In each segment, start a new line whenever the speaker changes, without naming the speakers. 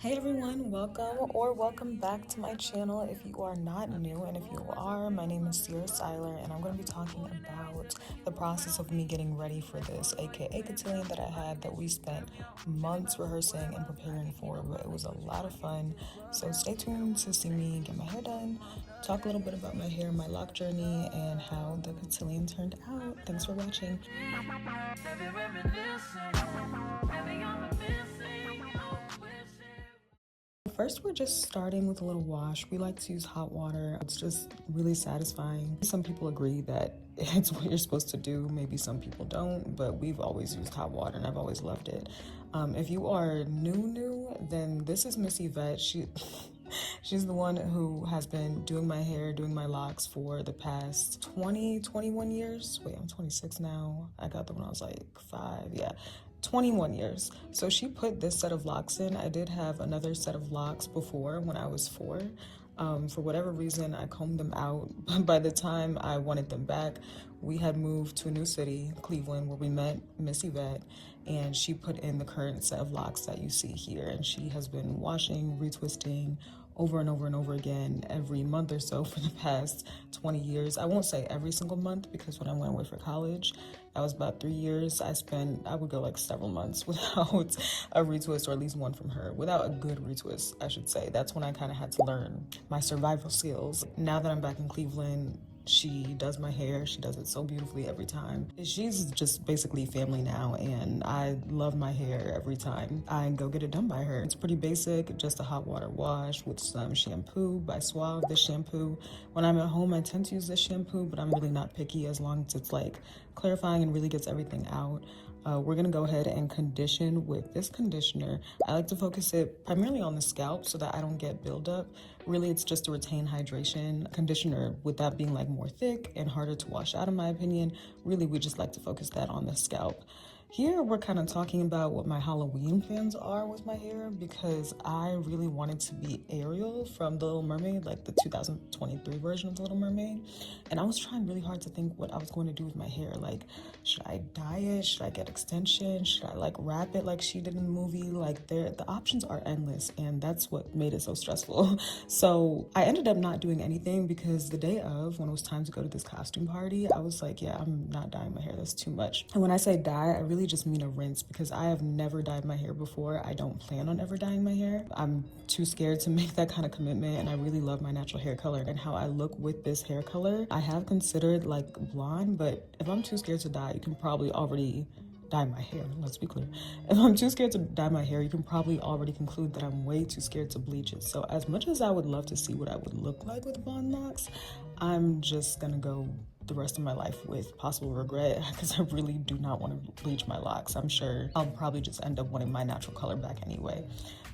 Hey everyone, welcome back to my channel if you are not new, and if you are, my name is Sierra Seiler and I'm going to be talking about the process of me getting ready for this aka Cotillion that I had that we spent months rehearsing and preparing for, but it was a lot of fun. So stay tuned to see me get my hair done, talk a little bit about my hair, my lock journey, and how the Cotillion turned out. Thanks for watching. First, we're just starting with a little wash. We like to use hot water. It's just really satisfying. Some people agree that it's what you're supposed to do. Maybe some people don't, but we've always used hot water and I've always loved it. If you are new, then this is Miss Yvette. She's the one who has been doing my hair, doing my locks for the past 21 years. Wait, I'm 26 now. I got them when I was like 5, yeah. 21 years. So she put this set of locks in. I did have another set of locks before when I was 4. For whatever reason, I combed them out. By the time I wanted them back, we had moved to a new city, Cleveland, where we met Miss Yvette, and she put in the current set of locks that you see here. And she has been washing, retwisting over and over and over again every month or so for the past 20 years. I won't say every single month, because when I went away for college, that was about 3 years. I would go like several months without a retwist, or at least one from her, without a good retwist, I should say. That's when I kind of had to learn my survival skills. Now that I'm back in Cleveland, she does my hair. She does it so beautifully every time. She's just basically family now, and I love my hair every time I go get it done by her. It's pretty basic, just a hot water wash with some shampoo by Suave. This shampoo, when I'm at home, I tend to use this shampoo, but I'm really not picky as long as it's like clarifying and really gets everything out. We're gonna go ahead and condition with this conditioner. I like to focus it primarily on the scalp so that I don't get buildup. Really, it's just to retain hydration. Conditioner, with that being like more thick and harder to wash out in my opinion, really we just like to focus that on the scalp. Here we're kind of talking about what my Halloween plans are with my hair, because I really wanted to be Ariel from The Little Mermaid, like the 2023 version of The Little Mermaid. And I was trying really hard to think what I was going to do with my hair. Like, should I dye it? Should I get extensions? Should I like wrap it like she did in the movie? Like, the options are endless, and that's what made it so stressful. So I ended up not doing anything, because the day of, when it was time to go to this costume party, I was like, yeah, I'm not dyeing my hair. That's too much. And when I say dye, I really just mean a rinse, because I have never dyed my hair before. I don't plan on ever dyeing my hair. I'm too scared to make that kind of commitment, and I really love my natural hair color and how I look with this hair color. I have considered like blonde, but if I'm too scared to dye, you can probably already dye my hair, let's be clear. If I'm too scared to dye my hair, you can probably already conclude that I'm way too scared to bleach it. So as much as I would love to see what I would look like with blonde locks, I'm just gonna go the rest of my life with possible regret, because I really do not want to bleach my locks. I'm sure I'll probably just end up wanting my natural color back anyway.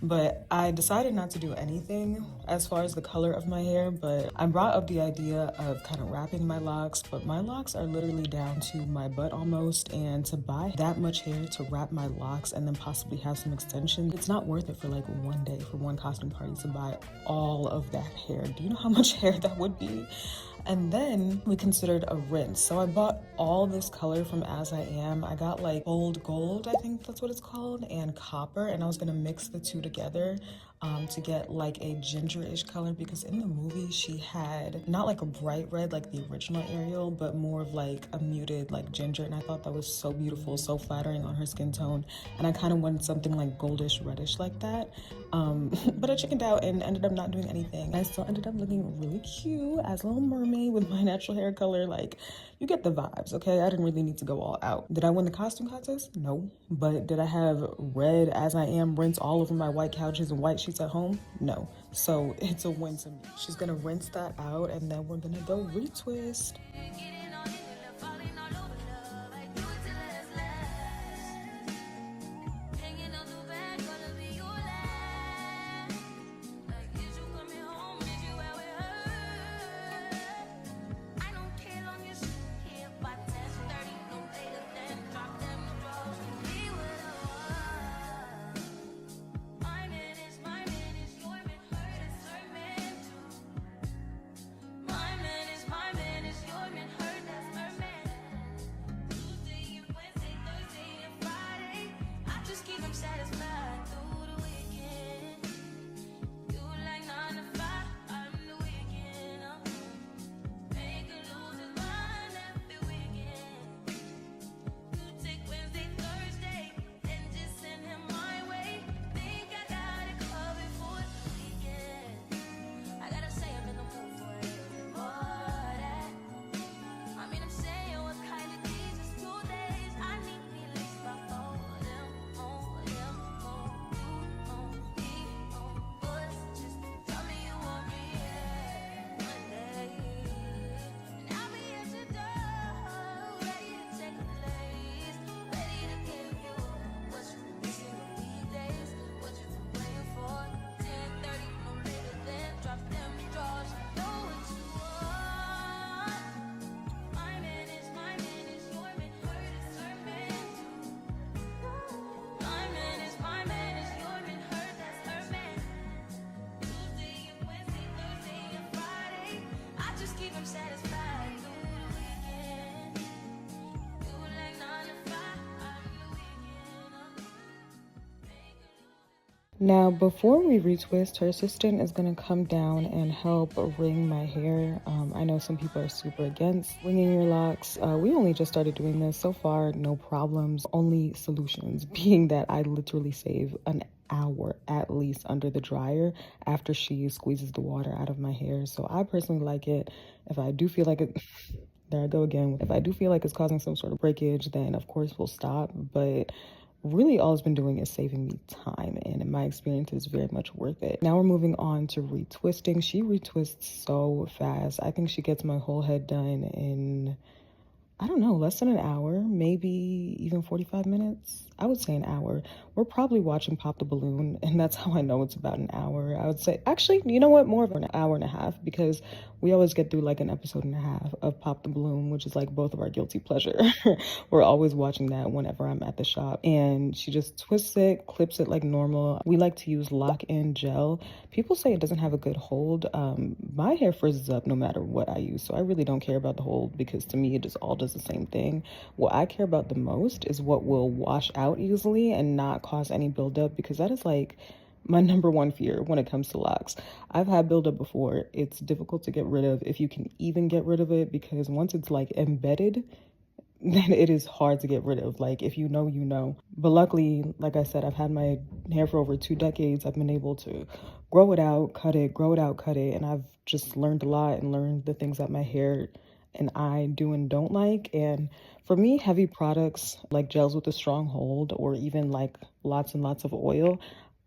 But I decided not to do anything as far as the color of my hair, but I brought up the idea of kind of wrapping my locks, but my locks are literally down to my butt almost, and to buy that much hair to wrap my locks and then possibly have some extensions, it's not worth it for like one day, for one costume party, to buy all of that hair. Do you know how much hair that would be? And then we considered a rinse. So I bought all this color from As I Am. I got like old gold, I think that's what it's called, and copper, and I was gonna mix the two together to get like a ginger-ish color, because in the movie she had not like a bright red like the original Ariel, but more of like a muted like ginger, and I thought that was so beautiful, so flattering on her skin tone, and I kind of wanted something like goldish reddish like that. But I chickened out and ended up not doing anything. I still ended up looking really cute as Little Mermaid with my natural hair color. Like, you get the vibes, okay? I didn't really need to go all out. Did I win the costume contest? No. But did I have red As I Am rinse all over my white couches and white sheets at home? No. So it's a win to me. She's gonna rinse that out, and then we're gonna go retwist. Now, before we retwist, her assistant is going to come down and help ring my hair. I know some people are super against ringing your locks. We only just started doing this. So far, no problems. Only solutions being that I literally save an hour at least under the dryer after she squeezes the water out of my hair. So I personally like it. If I do feel like it... There I go again. If I do feel like it's causing some sort of breakage, then of course we'll stop. But really all it's been doing is saving me time, and in my experience is very much worth it. Now we're moving on to retwisting. She retwists so fast. I think she gets my whole head done in, I don't know, less than an hour, maybe even 45 minutes. I would say an hour. We're probably watching Pop the Balloon, and that's how I know it's about an hour. I would say, actually, you know what, more of an hour and a half, because we always get through like an episode and a half of Pop the Balloon, which is like both of our guilty pleasure. We're always watching that whenever I'm at the shop. And she just twists it, clips it like normal. We like to use lock-in gel. People say it doesn't have a good hold. My hair frizzes up no matter what I use, so I really don't care about the hold, because to me it just all does the same thing. What I care about the most is what will wash out easily and not cause any buildup, because that is like my number one fear when it comes to locks. I've had buildup before. It's difficult to get rid of, if you can even get rid of it, because once it's like embedded, then it is hard to get rid of. Like, if you know, you know. But luckily, like I said, I've had my hair for over 2 decades. I've been able to grow it out, cut it, grow it out, cut it, and I've just learned a lot and learned the things that my hair and I do and don't like. And for me, heavy products like gels with a strong hold, or even like lots and lots of oil,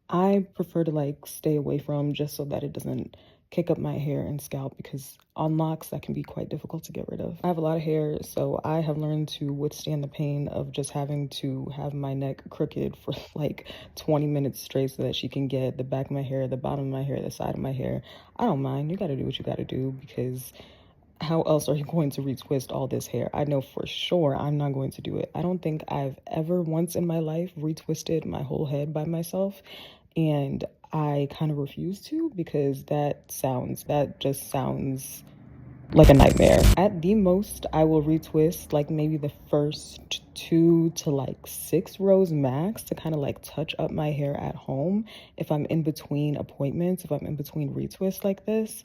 I prefer to like stay away from, just so that it doesn't kick up my hair and scalp, because on locks that can be quite difficult to get rid of. I have a lot of hair, so I have learned to withstand the pain of just having to have my neck crooked for like 20 minutes straight so that she can get the back of my hair, the bottom of my hair, the side of my hair. I don't mind. You got to do what you got to do, because how else are you going to retwist all this hair? I know for sure I'm not going to do it. I don't think I've ever once in my life retwisted my whole head by myself, and I kind of refuse to, because that just sounds like a nightmare. At the most, I will retwist like maybe the first 2 to like 6 rows max, to kind of like touch up my hair at home if I'm in between appointments, if I'm in between retwists like this.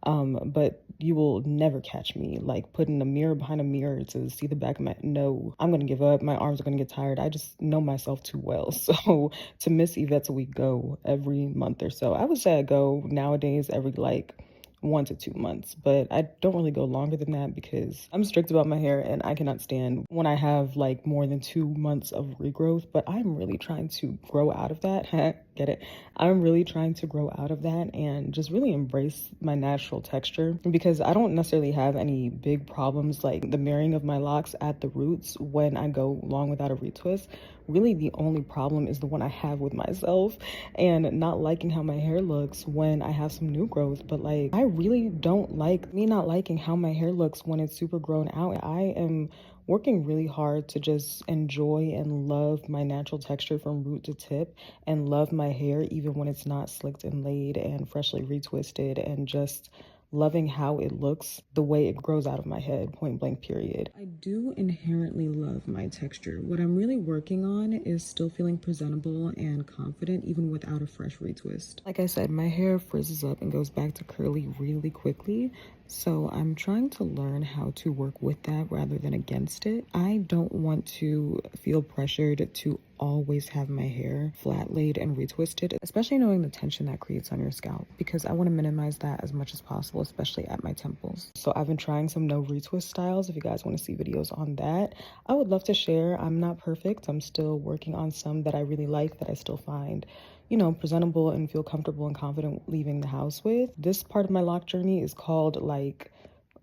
But you will never catch me like putting a mirror behind a mirror to see the back of my... No, I'm gonna give up. My arms are gonna get tired. I just know myself too well. So to miss events, we go every month or so. I would say I go nowadays every like 1 to 2 months, but I don't really go longer than that, because I'm strict about my hair and I cannot stand when I have like more than 2 months of regrowth. But I'm really trying to grow out of that. Get it? I'm really trying to grow out of that and just really embrace my natural texture, because I don't necessarily have any big problems like the marrying of my locks at the roots when I go long without a retwist. Really the only problem is the one I have with myself, and not liking how my hair looks when I have some new growth. But like, I really don't like me not liking how my hair looks when it's super grown out. I am working really hard to just enjoy and love my natural texture from root to tip, and love my hair even when it's not slicked and laid and freshly retwisted, and just loving how it looks the way it grows out of my head, point blank period. I do inherently love my texture. What I'm really working on is still feeling presentable and confident even without a fresh retwist. Like I said, my hair frizzes up and goes back to curly really quickly, so I'm trying to learn how to work with that rather than against it. I don't want to feel pressured to always have my hair flat laid and retwisted, especially knowing the tension that creates on your scalp, because I want to minimize that as much as possible, especially at my temples. So I've been trying some no retwist styles. If you guys want to see videos on that, I would love to share. I'm not perfect. I'm still working on some that I really like, that I still find, you know, presentable and feel comfortable and confident leaving the house with. This part of my lock journey is called like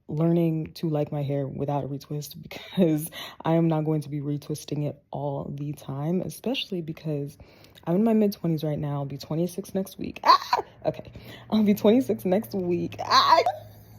learning to like my hair without a retwist, because I am not going to be retwisting it all the time, especially because I'm in my mid-20s right now. I'll be 26 next week. Okay, I'll be 26 next week.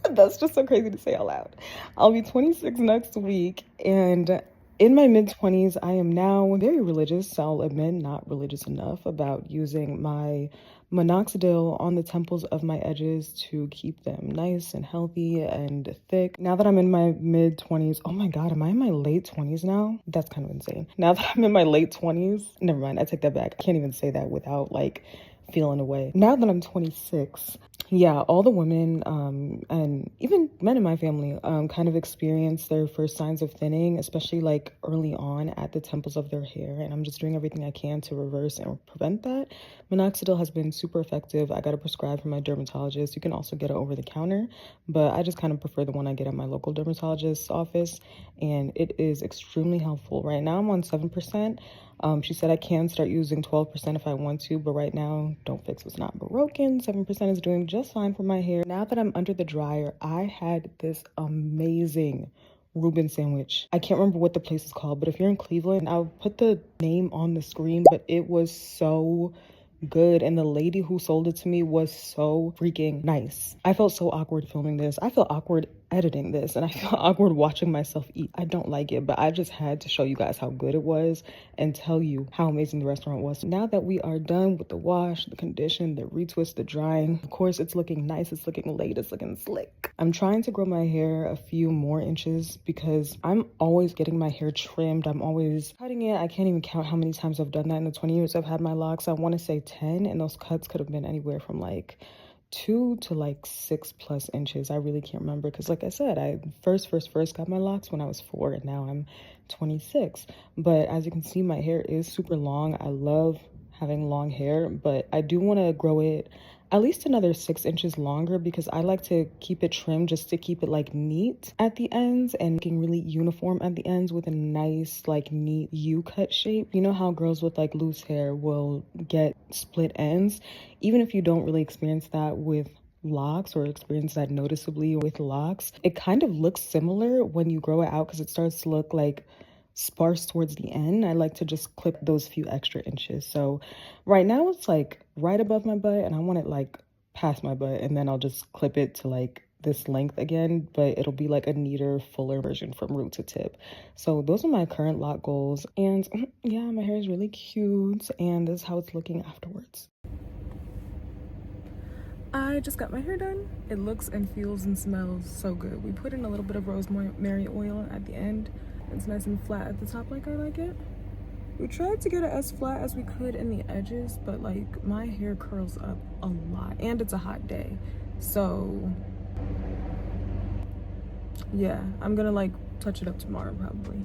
That's just so crazy to say out loud. I'll be 26 next week, and in my mid-20s, I am now very religious. I'll admit, not religious enough about using my minoxidil on the temples of my edges to keep them nice and healthy and thick. Now that I'm in my mid-20s, oh my god, am I in my late 20s now? That's kind of insane. Now that I'm in my late 20s, never mind, I take that back. I can't even say that without like feeling away. Now that I'm 26, yeah, all the women and even men in my family kind of experience their first signs of thinning, especially like early on at the temples of their hair, and I'm just doing everything I can to reverse and prevent that. Minoxidil has been super effective. I got it prescribed from my dermatologist. You can also get it over the counter, but I just kind of prefer the one I get at my local dermatologist's office, and it is extremely helpful. Right now I'm on 7%. She said I can start using 12% if I want to, but right now, don't fix what's not broken. 7% is doing just fine for my hair. Now that I'm under the dryer, I had this amazing Reuben sandwich. I can't remember what the place is called, but if you're in Cleveland, I'll put the name on the screen, but it was so good, and the lady who sold it to me was so freaking nice. I felt so awkward filming this. I feel awkward editing this, and I feel awkward watching myself eat. I don't like it, but I just had to show you guys how good it was and tell you how amazing the restaurant was. Now that we are done with the wash, the condition, the retwist, the drying, of course it's looking nice, it's looking late, it's looking slick. I'm trying to grow my hair a few more inches because I'm always getting my hair trimmed. I'm always cutting it. I can't even count how many times I've done that in the 20 years I've had my locks. I want to say 10, and those cuts could have been anywhere from like 2 to like 6+ inches. I really can't remember because like I said, I first got my locks when I was 4, and now I'm 26. But as you can see, my hair is super long. I love having long hair, but I do want to grow it at least another 6 inches longer because I like to keep it trimmed just to keep it like neat at the ends and looking really uniform at the ends with a nice like neat U-cut shape. You know how girls with like loose hair will get split ends? Even if you don't really experience that with locks or experience that noticeably with locks, it kind of looks similar when you grow it out because it starts to look like sparse towards the end. I like to just clip those few extra inches. So right now it's like right above my butt, and I want it like past my butt, and then I'll just clip it to like this length again, but it'll be like a neater, fuller version from root to tip. So those are my current lock goals, and yeah, my hair is really cute, and this is how it's looking afterwards. I just got my hair done. It looks and feels and smells so good. We put in a little bit of rosemary oil at the end. It's nice and flat at the top like I like it. We tried to get it as flat as we could in the edges, but like my hair curls up a lot, and it's a hot day. So yeah, I'm gonna like touch it up tomorrow probably.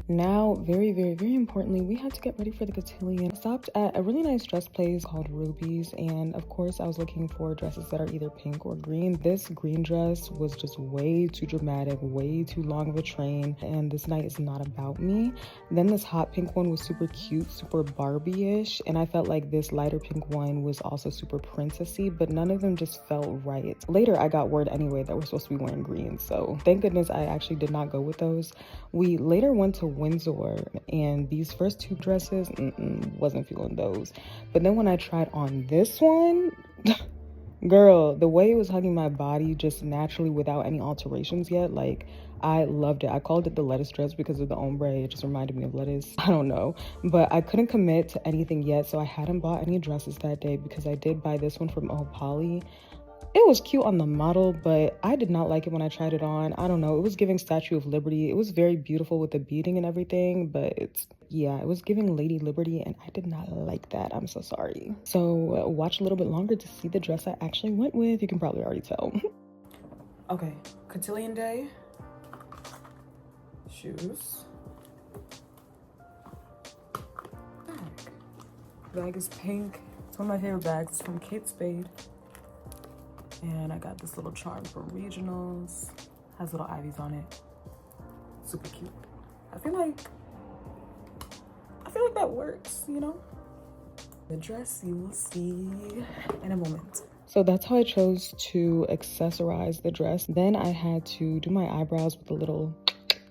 Now, very importantly, we had to get ready for the cotillion. I stopped at a really nice dress place called Ruby's, and of course I was looking for dresses that are either pink or green. This green dress was just way too dramatic, way too long of a train, and this night is not about me. Then this hot pink one was super cute, super Barbie-ish, and I felt like this lighter pink one was also super princessy, but none of them just felt right. Later I got word anyway that we're supposed to be wearing green, so thank goodness I actually did not go with those. We later went to Windsor, and these first 2 dresses, wasn't feeling those. But then when I tried on this one, girl, the way it was hugging my body just naturally without any alterations yet, like I loved it. I called it the lettuce dress because of the ombre. It just reminded me of lettuce. I don't know, but I couldn't commit to anything yet, so I hadn't bought any dresses that day because I did buy this one from Oh Polly. It was cute on the model, but I did not like it when I tried it on. I don't know, it was giving Statue of Liberty. It was very beautiful with the beading and everything, but yeah, it was giving Lady Liberty, and I did not like that. I'm so sorry. So watch a little bit longer to see the dress I actually went with. You can probably already tell. Okay, cotillion day. Shoes. Bag is pink. It's one of my favorite bags. It's from Kate Spade. And I got this little charm from Regionals. Has little ivies on it. Super cute. I feel like that works, you know? The dress you will see in a moment. So that's how I chose to accessorize the dress. Then I had to do my eyebrows with a little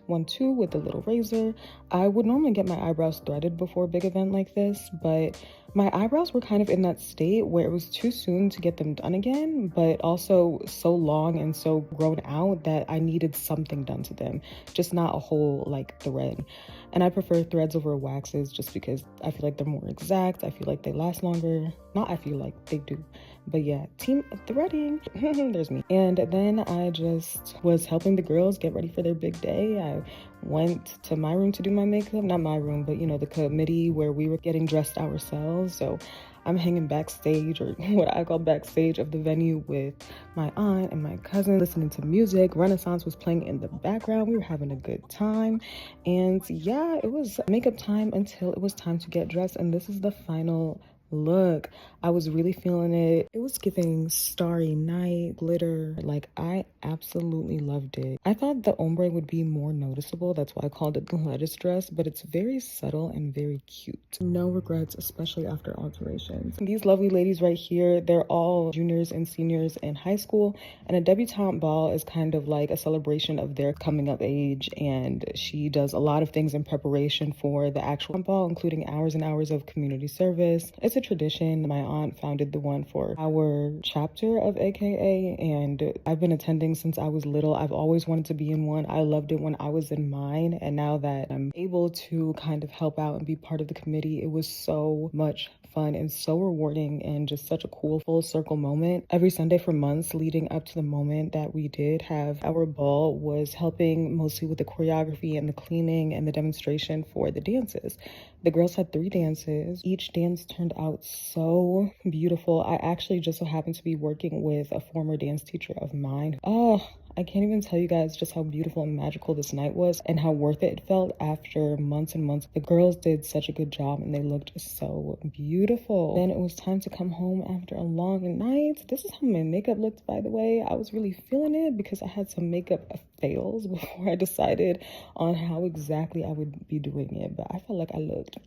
1-2 with a little razor. I would normally get my eyebrows threaded before a big event like this, but My eyebrows were kind of in that state where it was too soon to get them done again, but also so long and so grown out that I needed something done to them, just not a whole like thread. And I prefer threads over waxes just because I feel like they're more exact. I feel like they last longer. Not I feel like they do. But yeah, team threading. There's me. And then I just was helping the girls get ready for their big day. I went to my room to do my makeup. Not my room, but you know, the committee where we were getting dressed ourselves. So I'm hanging backstage, or what I call backstage of the venue, with my aunt and my cousin, listening to music. Renaissance was playing in the background. We were having a good time. And yeah, it was makeup time until it was time to get dressed. And this is the final look. I was really feeling it. It was giving starry night, glitter. Like, I absolutely loved it. I thought the ombre would be more noticeable. That's why I called it the lettuce dress, but it's very subtle and very cute. No regrets, especially after alterations. These lovely ladies right here, they're all juniors and seniors in high school, and a debutante ball is kind of like a celebration of their coming of age, and she does a lot of things in preparation for the actual ball, including hours and hours of community service. It's a tradition. My aunt founded the one for our chapter of AKA, and I've been attending since I was little. I've always wanted to be in one. I loved it when I was in mine, and now that I'm able to kind of help out and be part of the committee, it was so much fun and so rewarding and just such a cool full circle moment. Every Sunday for months leading up to the moment that we did have our ball was helping mostly with the choreography and the cleaning and the demonstration for the dances. The girls had 3 dances. Each dance turned out so beautiful. I actually just so happened to be working with a former dance teacher of mine. Oh, I can't even tell you guys just how beautiful and magical this night was and how worth it felt after months and months. The girls did such a good job and they looked so beautiful. Then it was time to come home after a long night. This is how my makeup looked, by the way. I was really feeling it because I had some makeup fails before I decided on how exactly I would be doing it, but I felt like I looked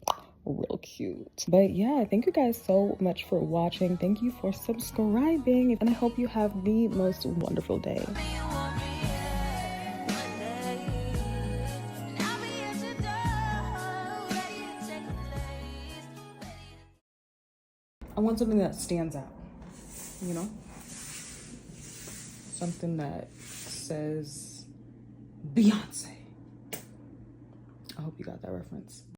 real cute. But yeah, thank you guys so much for watching. Thank you for subscribing, and I hope you have the most wonderful day. I want something that stands out, you know? Something that says Beyonce. I hope you got that reference.